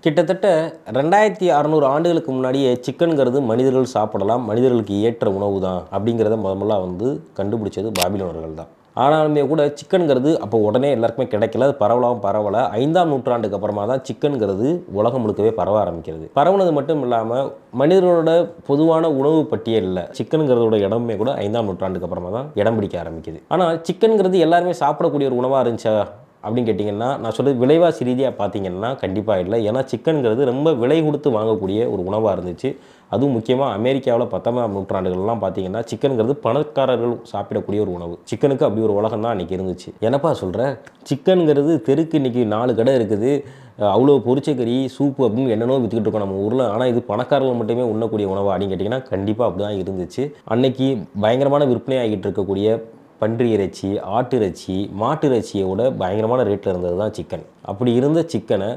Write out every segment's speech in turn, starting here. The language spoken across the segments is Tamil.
கிட்டத்தட்ட 2600 ஆண்டுகளுக்கு முன்னாடியே சிக்கன்கிறது மனிதர்கள் சாப்பிடலாம், மனிதர்களுக்கு ஏற்ற உணவு தான் அப்படிங்கிறத முதல்ல கண்டுபிடிச்சது பாபிலோனர்கள் தான். ஆனாலுமே கூட சிக்கன்கிறது அப்போ உடனே எல்லாருக்குமே கிடைக்கல. அது பரவலை 5ஆம் நூற்றாண்டுக்கு அப்புறமா தான் சிக்கன்கிறது உலகம் முழுக்கவே பரவ ஆரம்பிக்கிறது. பரவுனது மட்டும் இல்லாமல் மனிதர்களோட பொதுவான உணவு பட்டியலில் சிக்கனுங்கிறதோட இடமே கூட 5ஆம் நூற்றாண்டுக்கு அப்புறமா தான் இடம் பிடிக்க ஆரம்பிக்குது. ஆனால் சிக்கன்கிறது எல்லாருமே சாப்பிடக்கூடிய ஒரு உணவாக இருந்துச்சா அப்படின்னு கேட்டிங்கன்னா, நான் சொல்கிறது விலைவாசி ரீதியாக பார்த்தீங்கன்னா கண்டிப்பாக இல்லை. ஏன்னா சிக்கன்கிறது ரொம்ப விலை கொடுத்து வாங்கக்கூடிய ஒரு உணவாக இருந்துச்சு. அதுவும் முக்கியமாக அமெரிக்காவில் 19ஆம் நூற்றாண்டுகள்லாம் பார்த்தீங்கன்னா சிக்கன்கிறது பணக்காரர்கள் சாப்பிடக்கூடிய ஒரு உணவு. சிக்கனுக்கு அப்படி ஒரு உலகம் தான் அன்றைக்கி இருந்துச்சு. என்னப்பா சொல்கிற, சிக்கனுங்கிறது தெருக்கு இன்றைக்கி 4 கடை இருக்குது, அவ்வளோ பொரிச்சக்கறி சூப்பு அப்படின்னு என்னென்னோ விற்றுக்கிட்டு இருக்கோம் நம்ம ஊரில். ஆனால் இது பணக்காரர்கள் மட்டுமே உண்ணக்கூடிய உணவு அப்படின்னு கேட்டிங்கன்னா கண்டிப்பாக அப்படி தான் இருந்துச்சு. அன்னைக்கு பயங்கரமான விற்பனை ஆகிட்டு இருக்கக்கூடிய பன்றி இறைச்சி, ஆட்டு இறைச்சி, மாட்டு இறைச்சியோட பயங்கரமான ரேட்டில் இருந்தது தான் சிக்கன். அப்படி இருந்த சிக்கனை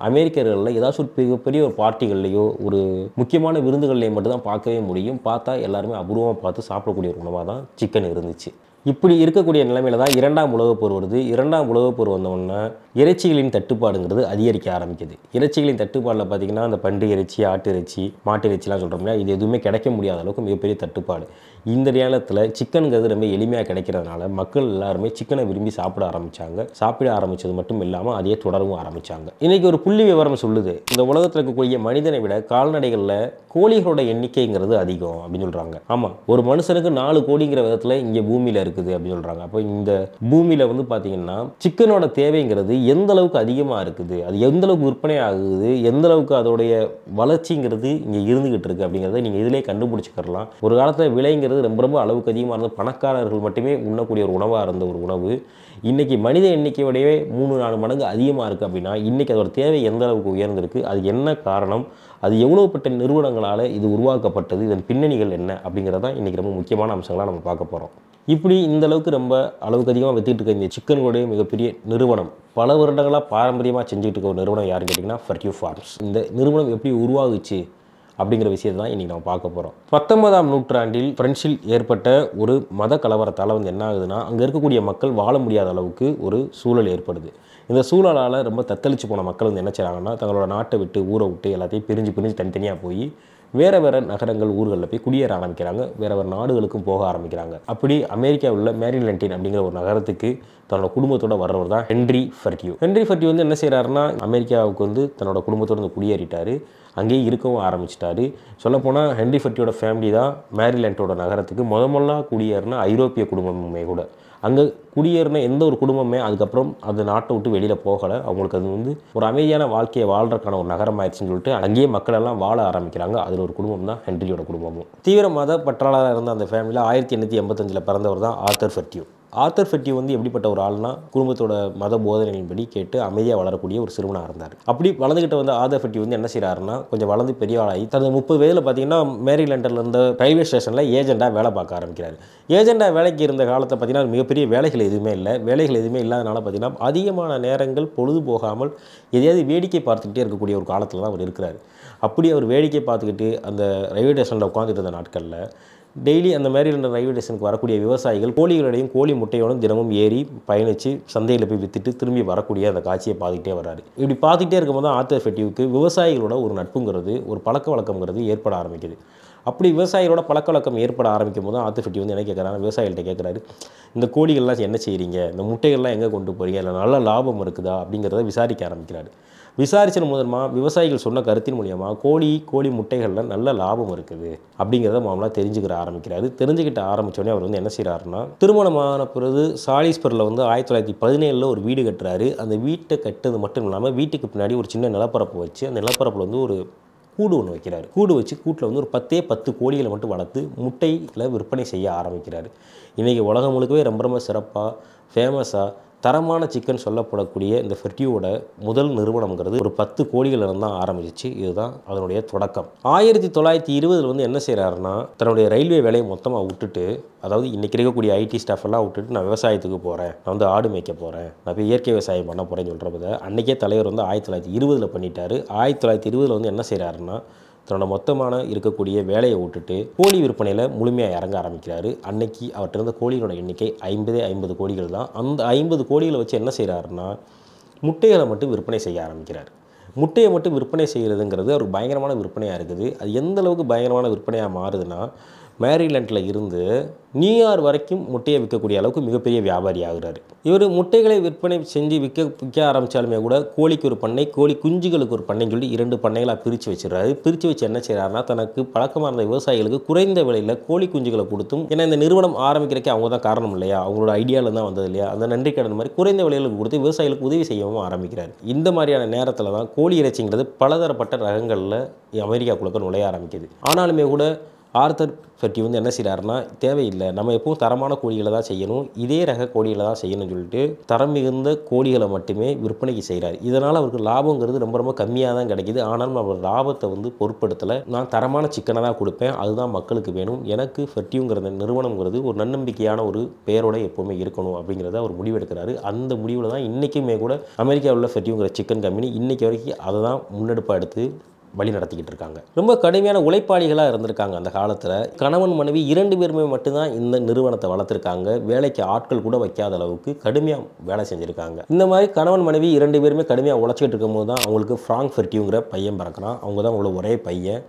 அமெரிக்கர்களில் ஏதாச்சும் ஒரு பெரிய ஒரு பார்ட்டிகள்லையோ ஒரு முக்கியமான விருந்துகள்லையோ மட்டும்தான் பார்க்கவே முடியும். பார்த்தா எல்லாருமே அபூர்வமாக பார்த்து சாப்பிடக்கூடிய ஒரு உணவாக தான் சிக்கன் இருந்துச்சு. இப்படி இருக்கக்கூடிய நிலைமையில தான் 2ஆம் உலகப் போர் வருது. 2ஆம் உலகப் போர் வந்தோடனே இறைச்சிகளின் தட்டுப்பாடுங்கிறது அதிகரிக்க ஆரம்பிக்குது. இறைச்சிகளின் தட்டுப்பாடில் பார்த்திங்கன்னா அந்த பன்றி இறைச்சி, ஆட்டு இறைச்சி, மாட்டு இறைச்சிலாம் சொல்கிறோம்னா இது எதுவுமே கிடைக்க முடியாத அளவுக்கு மிகப்பெரிய தட்டுப்பாடு. இந்த நேரத்தில் சிக்கனுங்கிறது ரொம்ப எளிமையாக கிடைக்கிறதுனால மக்கள் எல்லாருமே சிக்கனை விரும்பி சாப்பிட ஆரம்பித்தது மட்டும் இல்லாமல் அதையே தொடரவும் ஆரம்பித்தாங்க. இன்றைக்கி ஒரு புள்ளி விவரம் சொல்லுது, இந்த உலகத்தில் இருக்கக்கூடிய மனிதனை விட கால்நடைகளில் கோழிகளோட எண்ணிக்கைங்கிறது அதிகம் அப்படின்னு சொல்கிறாங்க. ஆமாம், ஒரு மனுஷனுக்கு 4 கோடிங்கிற விதத்தில் இங்கே பூமியில் இருக்குது அப்படின்னு சொல்கிறாங்க. அப்போ இந்த பூமியில் பார்த்தீங்கன்னா சிக்கனோட தேவைங்கிறது எந்த அளவுக்கு அதிகமாக இருக்குது, அது எந்த அளவுக்கு விற்பனை ஆகுது, எந்த அளவுக்கு அதோடைய வளர்ச்சிங்கிறது இங்கே இருந்துகிட்டு இருக்குது அப்படிங்கிறத நீங்கள் இதிலே கண்டுபிடிச்சிக்கலாம். ஒரு காலத்தில் விலைங்கிறது ரொம்ப அளவுக்கு அதிகமாக இருந்தது, பணக்காரர்கள் மட்டுமே உண்ணக்கூடிய ஒரு உணவாக இருந்த ஒரு உணவு இன்றைக்கி மனித எண்ணிக்கையோடையே 3-4 மடங்கு அதிகமாக இருக்குது. அப்படின்னா இன்றைக்கி அதோட தேவை எந்த அளவுக்கு உயர்ந்திருக்கு, அது என்ன காரணம், அது எவ்வளோப்பட்ட நிறுவனங்களால் இது உருவாக்கப்பட்டது, இதன் பின்னணிகள் என்ன அப்படிங்கிறதான் இன்றைக்கி ரொம்ப முக்கியமான அம்சங்களாக நம்ம பார்க்க போகிறோம். இப்படி இந்த அளவுக்கு அதிகமாக வித்துட்டு இருக்க இந்த சிக்கனுடைய மிகப்பெரிய நிறுவனம், பல வருடங்களாக பாரம்பரியமாக செஞ்சுட்டு இருக்க ஒரு நிறுவனம் யாருன்னு கேட்டிங்கன்னா ஃபர்க்யூ ஃபார்ம்ஸ். இந்த நிறுவனம் எப்படி உருவாகுச்சு அப்படிங்கிற விஷயத்தை தான் இன்றைக்கி நம்ம பார்க்க போகிறோம். 19ஆம் நூற்றாண்டில் பிரெஞ்சில் ஏற்பட்ட ஒரு மத கலவரத்தால் என்ன ஆகுதுன்னா, அங்கே இருக்கக்கூடிய மக்கள் வாழ முடியாத அளவுக்கு ஒரு சூழல் ஏற்படுது. இந்த சூழலால் ரொம்ப தத்தளித்து போன மக்கள் என்ன செய்கிறாங்கன்னா, தங்களோட நாட்டை விட்டு ஊரை விட்டு எல்லாத்தையும் பிரிஞ்சு தனித்தனியாக போய் வேறு நகரங்கள் ஊர்களில் போய் குடியேற ஆரம்பிக்கிறாங்க. வேறு நாடுகளுக்கும் போக ஆரம்பிக்கிறாங்க. அப்படி அமெரிக்காவில் உள்ள மேரிலாண்ட் அப்படிங்கிற ஒரு நகரத்துக்கு தன்னோட குடும்பத்தோடு வர்றவர் தான் ஹென்றி ஃபர்க்யூ. ஹென்றி ஃபர்க்யூ என்ன செய்கிறாருன்னா, அமெரிக்காவுக்கு தன்னோட குடும்பத்தோடு குடியேறிட்டார். அங்கேயே இருக்கவும் ஆரம்பிச்சிட்டாரு. சொல்லப்போனால் ஹென்றி ஃபர்க்யூவோட ஃபேமிலி தான் மேரிலாண்டோட நகரத்துக்கு முதல்ல குடியேறின ஐரோப்பிய குடும்பமே கூட. அங்கே குடியேறின எந்த ஒரு குடும்பமே அதுக்கப்புறம் அந்த நாட்டை விட்டு வெளியில் போகலை. அவங்களுக்கு அது ஒரு அமைதியான வாழ்க்கையை வாழ்றதுக்கான ஒரு நகரம் ஆயிடுச்சுன்னு சொல்லிட்டு அங்கேயே மக்கள் எல்லாம் வாழ ஆரம்பிக்கிறாங்க. அதில் ஒரு குடும்பம் தான் ஹென்ரியோட குடும்பமும். தீவிர மத பற்றாளராக இருந்த அந்த ஃபேமிலியில் 1885 பிறந்தவர் தான் ஆர்தர் ஃபர்க்யூ. ஆர்தர் ஃபர்க்யூ எப்படிப்பட்ட ஒரு ஆள்னா, குடும்பத்தோட மத போதனைகளின்படி கேட்டு அமைதியாக வளரக்கூடிய ஒரு சிறுவனாக இருந்தார். அப்படி வளர்ந்துக்கிட்ட ஆர்தர் ஃபர்க்யூ என்ன செய்கிறாருன்னா, கொஞ்சம் வளர்ந்து பெரிய ஆளாகி தனது 30 வயதில் பார்த்தீங்கன்னா மேரிலாண்டில் இருந்த ரயில்வே ஸ்டேஷனில் ஏஜெண்டாக வேலை பார்க்க ஆரம்பிக்கிறார். ஏஜெண்டாக வேலைக்கு இருந்த காலத்தை பார்த்தீங்கன்னா மிகப்பெரிய வேலைகள் எதுவுமே இல்லை. வேலைகள் எதுவுமே இல்லாதனால பார்த்தீங்கன்னா அதிகமான நேரங்கள் பொழுது போகாமல் எதையாவது வேடிக்கை பார்த்துக்கிட்டே இருக்கக்கூடிய ஒரு காலத்தில் தான் அவர் இருக்கிறார். அப்படி அவர் வேடிக்கை பார்த்துக்கிட்டு அந்த ரயில்வே ஸ்டேஷனில் உட்காந்துட்டு இருந்த நாட்களில் டெய்லி அந்த மேரிலாண்ட் ரயில்வே ஸ்டேஷனுக்கு வரக்கூடிய விவசாயிகள் கோழிகளோடையும் கோழி முட்டையோடும் தினமும் ஏறி பயணித்து சந்தையில் போய் விற்றுட்டு திரும்பி வரக்கூடிய அந்த காட்சியை பார்த்துக்கிட்டே வர்றாரு. இப்படி பார்த்துக்கிட்டே இருக்கும்போது தான் ஆர்தர் ஃபர்க்யூவுக்கு விவசாயிகளோட ஒரு நட்புங்கிறது, ஒரு பழக்க வழக்கங்கிறது ஏற்பட ஆரம்பிக்குது. அப்படி விவசாயிகளோட பழக்க வழக்கம் ஏற்பட ஆரம்பிக்கும் போது ஆர்தர் ஃபர்க்யூ என்ன கேட்குறாரு, விவசாயிகள்கிட்ட கேட்குறாரு, இந்த கோழிகள்லாம் என்ன செய்கிறீங்க, இந்த முட்டைகள்லாம் எங்கே கொண்டு போகிறீங்க, இல்லை நல்ல லாபம் இருக்குதா அப்படிங்கிறத விசாரிக்க ஆரம்பிக்கிறாரு. விசாரிச்சது மூலமாக விவசாயிகள் சொன்ன கருத்தின் மூலியமாக கோழி முட்டைகளில் நல்ல லாபம் இருக்குது அப்படிங்கிறத மாமலாக தெரிஞ்சுக்கிட்ட ஆரம்பித்தோடனே அவர் என்ன செய்கிறாருன்னா, திருமணமான பிறகு சாலிஸ்பரில் 1917 ஒரு வீடு கட்டுறாரு. அந்த வீட்டை கட்டுறது மட்டும் இல்லாமல் வீட்டுக்கு பின்னாடி ஒரு சின்ன நிலப்பரப்பு வச்சு அந்த நிலப்பரப்பில் ஒரு கூடு ஒன்று வைக்கிறார். கூடு வச்சு கூட்டில் ஒரு 10 கோழிகளை மட்டும் வளர்த்து முட்டையில் விற்பனை செய்ய ஆரம்பிக்கிறார். இன்றைக்கி உலகம் முழுக்கவே ரொம்ப சிறப்பாக ஃபேமஸாக தரமான சிக்கன் சொல்லப்படக்கூடிய இந்த ஃபர்க்யூவோட முதல் நிறுவனம்ங்கிறது ஒரு 10 கோழிகள் தான் ஆரம்பிச்சிச்சு. இதுதான் அதனுடைய தொடக்கம். 1920 என்ன செய்கிறாருன்னா, தன்னுடைய ரயில்வே வேலையை மொத்தமாக விட்டுட்டு, அதாவது இன்றைக்கி இருக்கக்கூடிய ஐடி ஸ்டாஃப் எல்லாம் விட்டுட்டு நான் விவசாயத்துக்கு போகிறேன், நான் ஆடு மேய்க்க போகிறேன், நான் போய் இயற்கை விவசாயம் பண்ண போகிறேன்னு சொல்கிறப்ப அன்றைக்கே தலைவர் 1920 பண்ணிட்டார். 1920 என்ன செய்கிறாருன்னா, தன்னோட மொத்தமான இருக்கக்கூடிய வேலையை விட்டுட்டு கோழி விற்பனையில் முழுமையாக இறங்க ஆரம்பிக்கிறாரு. அன்னைக்கு அவர்கிட்ட இருந்த கோழிகளோட எண்ணிக்கை 50 கோழிகள் தான். அந்த 50 கோழிகளை வச்சு என்ன செய்கிறாருன்னா, முட்டைகளை மட்டும் விற்பனை செய்ய ஆரம்பிக்கிறார். முட்டையை மட்டும் விற்பனை செய்கிறதுங்கிறது ஒரு பயங்கரமான விற்பனையாக இருக்குது. அது எந்த அளவுக்கு பயங்கரமான விற்பனையாக மாறுதுன்னா, மேரிலாண்டில் இருந்து நியூயார்க் வரைக்கும் முட்டையை விற்கக்கூடிய அளவுக்கு மிகப்பெரிய வியாபாரி ஆகுறாரு. இவர் முட்டைகளை விற்பனை செஞ்சு விற்க ஆரம்பித்தாலுமே கூட கோழிக்கு ஒரு பண்ணை, கோழி குஞ்சுகளுக்கு ஒரு பண்ணைன்னு சொல்லி 2 பண்ணைகளாக பிரித்து வச்சிடறாரு. பிரித்து வச்சு என்ன செய்கிறாருன்னா, தனக்கு பழக்கமாக இருந்த விவசாயிகளுக்கு குறைந்த விலையில் கோழி குஞ்சுகளை கொடுத்தும், ஏன்னா இந்த நிறுவனம் ஆரம்பிக்கிறக்கே அவங்க தான் காரணம் இல்லையா, அவங்களோட ஐடியாவில் தான் வந்தது இல்லையா, அந்த நன்றி கடன் மாதிரி குறைந்த விலைகளுக்கு கொடுத்து விவசாயிகளுக்கு உதவி செய்யவும் ஆரம்பிக்கிறார். இந்த மாதிரியான நேரத்தில் தான் கோழி இறைச்சிங்கிறது பலதரப்பட்ட ரகங்களில் அமெரிக்காக்குள்ள நுழைய ஆரம்பிக்குது. ஆனாலுமே கூட ஆர்தர் ஃபெர்டி வந்து என்ன செய்கிறாருன்னா, தேவையில்லை, நம்ம எப்பவும் தரமான கோழிகளை தான் செய்யணும், இதே ரக கோழிகளை தான் செய்யணும்னு சொல்லிட்டு தரம் மிகுந்த கோழிகளை மட்டுமே விற்பனைக்கு செய்கிறார். இதனால் அவருக்கு லாபங்கிறது ரொம்ப ரொம்ப கம்மியாக தான் கிடைக்கிது. ஆனாலும் அவர் லாபத்தை வந்து பொருட்படுத்தலை. நான் தரமான சிக்கனை தான் கொடுப்பேன், அதுதான் மக்களுக்கு வேணும், எனக்கு ஃபெர்டிங்கிற நிறுவனங்கிறது ஒரு நன்னம்பிக்கையான ஒரு பெயரோட எப்போவுமே இருக்கணும் அப்படிங்கிறத அவர் முடிவெடுக்கிறாரு. அந்த முடிவில் தான் இன்றைக்குமே கூட அமெரிக்காவில் உள்ள ஃபெர்டிங்கிற சிக்கன் கம்பெனி இன்றைக்கி வரைக்கும் அதை தான் முன்னெடுப்பாக எடுத்து வழி நடத்திக்கிட்டு இருக்காங்க. ரொம்ப கடுமையான உழைப்பாளிகளாக இருந்திருக்காங்க அந்த காலத்தில். கணவன் மனைவி 2 பேருமே மட்டும்தான் இந்த நிறுவனத்தை வளர்த்துருக்காங்க. வேலைக்கு ஆட்கள் கூட வைக்காத அளவுக்கு கடுமையாக வேலை செஞ்சுருக்காங்க. இந்த மாதிரி கணவன் மனைவி 2 பேருமே கடுமையாக உழைச்சிக்கிட்டு இருக்கும்போது தான் அவங்களுக்கு ஃப்ராங்க் ஃபெர்டிங்கிற பையன் பிறக்கிறான். அவங்க தான் அவங்களோட ஒரே பையன்.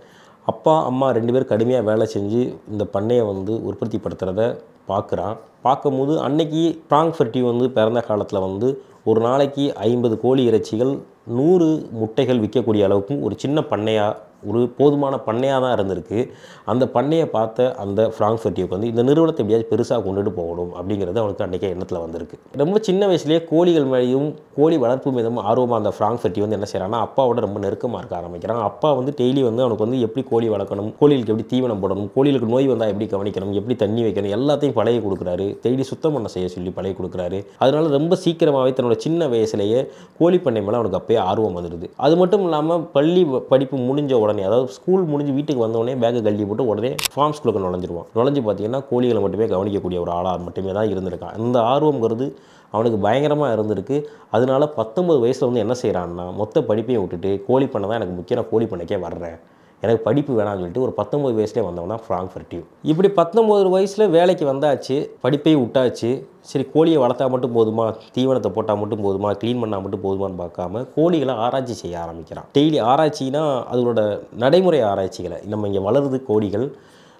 அப்பா அம்மா 2 பேர் கடுமையாக வேலை செஞ்சு இந்த பண்ணையை வந்து உற்பத்திப்படுத்துகிறத பார்க்குறான். பார்க்கும்போது அன்னைக்கு ஃப்ராங்க் ஃபெர்டி வந்து பிறந்த காலத்தில் வந்து ஒரு நாளைக்கு 50 கோழி இறைச்சிகள் 100 முட்டைகள் விற்கக்கூடிய அளவுக்கு ஒரு சின்ன பண்ணையாக, ஒரு போதுமான பண்ணையாக தான் இருந்திருக்கு. அந்த பண்ணையை பார்த்த அந்த ஃப்ராங்க் ஃபெர்டிக்கு வந்து இந்த நிறுவனத்தை எப்படியாவது பெருசாக கொண்டுட்டு போகணும் அப்படிங்கிறது அவனுக்கு அன்றைக்கே எண்ணத்தில் வந்திருக்கு. ரொம்ப சின்ன வயசுலேயே கோழிகள் மேலேயும் கோழி வளர்ப்பு மீதும் ஆர்வமாக அந்த ஃப்ராங்க் ஃபெர்டி வந்து என்ன செய்கிறான்னா, அப்பாவோட ரொம்ப நெருக்கமாக இருக்க ஆரம்பிக்கிறான். அப்பா வந்து டெய்லி வந்து அவனுக்கு வந்து எப்படி கோழி வளர்க்கணும், கோழிகளுக்கு எப்படி தீவனம் போடணும், கோழிகளுக்கு நோய் வந்தால் எப்படி கவனிக்கணும், எப்படி தண்ணி வைக்கணும், எல்லாத்தையும் பழகி கொடுக்குறாரு. டெய்லி சுத்தம் பண்ண செய்ய சொல்லி பழகி கொடுக்குறாரு. அதனால ரொம்ப சீக்கிரமாகவே தன்னோட சின்ன வயசுலேயே கோழி பண்ணை மேலே அவனுக்கு அப்பயே ஆர்வம் வந்துடுது. அது மட்டும் இல்லாமல் பள்ளி படிப்பு முடிஞ்ச உடனே, அதாவது ஸ்கூல் முடிஞ்சு வீட்டுக்கு வந்தோடனே பேக்கை கழட்டி போட்டு உடனே ஃபார்ம் ஸ்கூலுக்கு நுழைஞ்சிருவான். நுழைஞ்சு பார்த்தீங்கன்னா கோழிகளை மட்டுமே கவனிக்கக்கூடிய ஒரு ஆளாக மட்டுமே தான் இருந்திருக்கான். இந்த ஆர்வங்கிறது அவனுக்கு பயங்கரமாக இருந்திருக்கு. அதனால 19 வயசில் வந்து என்ன செய்கிறான்னா, மொத்த படிப்பையும் விட்டுட்டு கோழி பண்ணை தான் எனக்கு முக்கியம், நான் கோழி பண்ணைக்கே வர்றேன், எனக்கு படிப்பு வேணாம்னு சொல்லிட்டு ஒரு 19 வயசுலேயே வந்தவன் தான் ஃப்ராங்க் ஃபெர்டி. இப்படி 19 வயசில் வேலைக்கு வந்தாச்சு, படிப்பையும் விட்டாச்சு. சரி, கோழியை வளர்த்தா மட்டும் போதுமா, தீவனத்தை போட்டால் மட்டும் போதுமா, க்ளீன் பண்ணால் மட்டும் போதுமான்னு பார்க்காம கோழிகளை ஆராய்ச்சி செய்ய ஆரம்பிக்கிறான். டெய்லி ஆராய்ச்சினா அதோட நடைமுறை ஆராய்ச்சிகளை, நம்ம இங்கே வளருது கோழிகள்,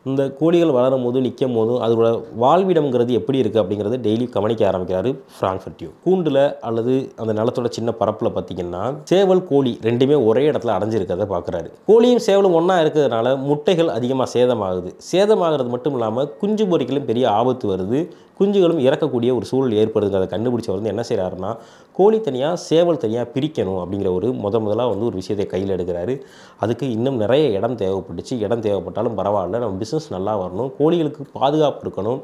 இந்த கோழிகள் வளரும் போது நிற்கும் போதும் அதோட வாழ்விடம்ங்கிறது எப்படி இருக்குது அப்படிங்கிறத டெய்லி கவனிக்க ஆரம்பிக்கிறாரு ஃப்ராங்க் ஃபெர்டி. கூண்டில் அல்லது அந்த நிலத்தோட சின்ன பரப்பில் பார்த்திங்கன்னா சேவல் கோழி 2மே ஒரே இடத்துல அடைஞ்சிருக்கிறத பார்க்குறாரு. கோழியும் சேவலும் ஒன்றா இருக்கிறதுனால முட்டைகள் அதிகமாக சேதமாகுது. சேதமாகிறது மட்டும் இல்லாமல் குஞ்சு பொறிகளும் பெரிய ஆபத்து வருது, குஞ்சுகளும் இறக்கக்கூடிய ஒரு சூழல் ஏற்படுதுங்க. அதை கண்டுபிடிச்சவர் வந்து என்ன செய்கிறாருன்னா, கோழி தனியாக சேவல் தனியாக பிரிக்கணும் அப்படிங்கிற ஒரு முதலாக வந்து ஒரு விஷயத்தை கையில் எடுக்கிறாரு. அதுக்கு இன்னும் நிறைய இடம் தேவைப்பட்டுச்சு. இடம் தேவைப்பட்டாலும் பரவாயில்ல, நம்ம பிஸ்னஸ் நல்லா வரணும், கோழிகளுக்கு பாதுகாப்பு இருக்கணும்,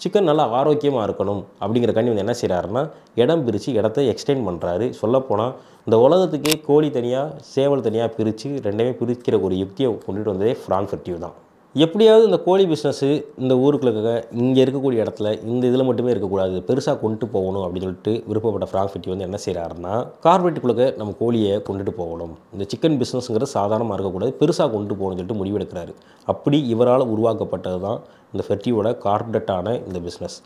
சிக்கன் நல்லா ஆரோக்கியமாக இருக்கணும் அப்படிங்கிற கண்ணி வந்து என்ன செய்கிறாருன்னா, இடம் பிரித்து இடத்த எக்ஸ்டெண்ட் பண்ணுறாரு. சொல்லப்போனால் இந்த உலகத்துக்கே கோழி தனியாக சேவல் தனியாக பிரித்து 2மே பிரிக்கிற ஒரு யுக்தியை கொண்டுட்டு வந்ததே ஃப்ராங்க் ஃபெர்டி தான். எப்படியாவது இந்த கோழி பிஸ்னஸ்ஸு இந்த ஊருக்குள்ள இங்கே இருக்கக்கூடிய இடத்துல இந்த இதில் மட்டுமே இருக்கக்கூடாது, பெருசாக கொண்டு போகணும் அப்படின்னு சொல்லிட்டு விருப்பப்பட்ட ஃப்ராங்க் ஃபெர்டி வந்து என்ன செய்கிறாருன்னா, கார்பரேட்டுக்குள்ளே நம்ம கோழியை கொண்டுட்டு போகணும், இந்த சிக்கன் பிஸ்னஸ்ங்கிறது சாதாரணமாக இருக்கக்கூடாது, பெருசாக கொண்டு போகணும்னு சொல்லிட்டு முடிவெடுக்கிறாரு. அப்படி இவரால் உருவாக்கப்பட்டது தான் இந்த ஃபெர்டியோட கார்பரேட்டான இந்த பிஸ்னஸ்.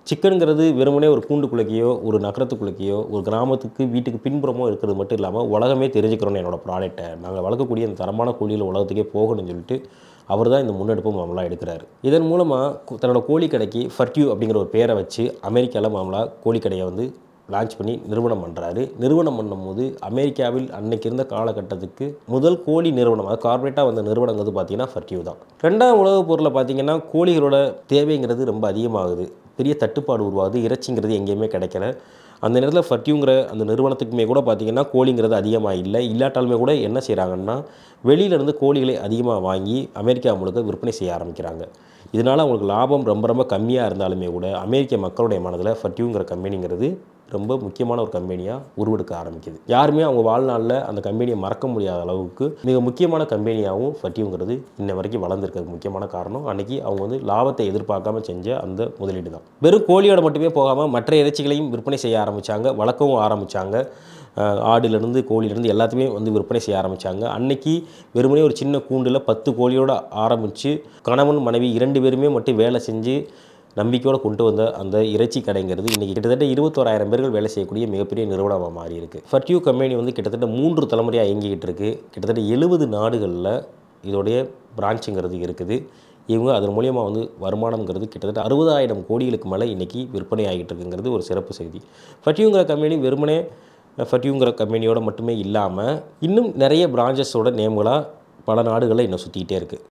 சிக்கனுங்கிறது வெறுமனே ஒரு கூண்டுக்குள்ளேயோ ஒரு நகரத்துக்குள்ளேயோ ஒரு கிராமத்துக்கு வீட்டுக்கு பின்புறமோ இருக்கிறது மட்டும் இல்லாமல் உலகமே தெரிஞ்சுக்கிறோன்னு என்னோடய ப்ராடக்ட்டை நாங்கள் வளர்க்கக்கூடிய அந்த தரமான கோழியில் உலகத்துக்கே போகணும்னு சொல்லிட்டு அவர் தான் இந்த முன்னெடுப்பு மாமலாக எடுக்கிறாரு. இதன் மூலமாக தன்னோட கோழி கடைக்கு ஃபெர்டி அப்படிங்கிற ஒரு பேரை வச்சு அமெரிக்காவில் மாமலாக கோழிக்கடையை வந்து லான்ச் பண்ணி நிறுவனம் பண்ணுறாரு. நிறுவனம் பண்ணும்போது அமெரிக்காவில் அன்னைக்கு இருந்த காலகட்டத்துக்கு முதல் கோழி நிறுவனம், அது கார்பரேட்டாக வந்த நிறுவனங்கிறது பார்த்திங்கன்னா ஃபெர்டி தான். 2ஆம் உலகப் போரில் பார்த்திங்கன்னா கோழிகளோட தேவைங்கிறது ரொம்ப அதிகமாகுது, பெரிய தட்டுப்பாடு உருவாகுது, இறைச்சிங்கிறது எங்கேயுமே கிடைக்கல. அந்த நேரத்தில் ஃபெர்டிங்கிற அந்த நிறுவனத்துக்குமே கூட பார்த்திங்கன்னா கோழிங்கிறது அதிகமாக இல்லாட்டாலுமே கூட என்ன செய்கிறாங்கன்னா, வெளியிலேருந்து கோழிகளை அதிகமாக வாங்கி அமெரிக்கா முழுக்க விற்பனை செய்ய ஆரம்பிக்கிறாங்க. இதனால் அவங்களுக்கு லாபம் ரொம்ப ரொம்ப கம்மியாக இருந்தாலுமே கூட அமெரிக்க மக்களுடைய மனதில் ஃபெர்டிங்கிற கம்பெனிங்கிறது ரொம்ப முக்கியமான ஒரு கம்பெனியாக உருவெடுக்க ஆரம்பிக்குது. யாருமே அவங்க வாழ்நாளில் அந்த கம்பெனியை மறக்க முடியாத அளவுக்கு மிக முக்கியமான கம்பெனியாகவும் ஃபெர்டிங்கிறது இன்ன வரைக்கும் வளர்ந்துருக்கிறதுக்கு முக்கியமான காரணம் அன்றைக்கி அவங்க வந்து லாபத்தை எதிர்பார்க்காம செஞ்ச அந்த முதலீடு தான். வெறும் கோழியோட மட்டுமே போகாமல் மற்ற இறைச்சிகளையும் விற்பனை செய்ய ஆரம்பித்தாங்க, வளர்க்கவும் ஆரம்பித்தாங்க. ஆடுலேருந்து கோழிலேருந்து எல்லாத்தையுமே வந்து விற்பனை செய்ய ஆரம்பித்தாங்க. அன்றைக்கி வெறுமனே ஒரு சின்ன கூண்டில் 10 கோழியோடு ஆரம்பித்து கணவன் மனைவி 2 பேருமே மட்டும் வேலை செஞ்சு நம்பிக்கையோடு கொண்டு வந்த அந்த இறைச்சி கடைங்கிறது இன்றைக்கி கிட்டத்தட்ட 21,000 பேர்கள் வேலை செய்யக்கூடிய மிகப்பெரிய நிறுவனமாக மாறி இருக்குது. ஃபர்டியூ கம்பெனி வந்து கிட்டத்தட்ட 3 தலைமுறையாக இயங்கிக்கிட்டு இருக்குது. கிட்டத்தட்ட 70 நாடுகளில் இதோடைய பிரான்ச்சுங்கிறது இருக்குது. இவங்க அதன் மூலிமா வந்து வருமானம்ங்கிறது கிட்டத்தட்ட 60,000 கோடிகளுக்கு மேலே இன்றைக்கி விற்பனை ஆகிட்டு இருக்குங்கிறது ஒரு சிறப்பு செய்தி. ஃபர்டியூங்கிற கம்பெனி வெறுமனே ஃபர்டியூங்கிற கம்பெனியோட மட்டுமே இல்லாமல் இன்னும் நிறைய பிரான்ச்சஸோட நேம்களாக பல நாடுகளில் இன்னும் சுற்றிக்கிட்டே இருக்குது.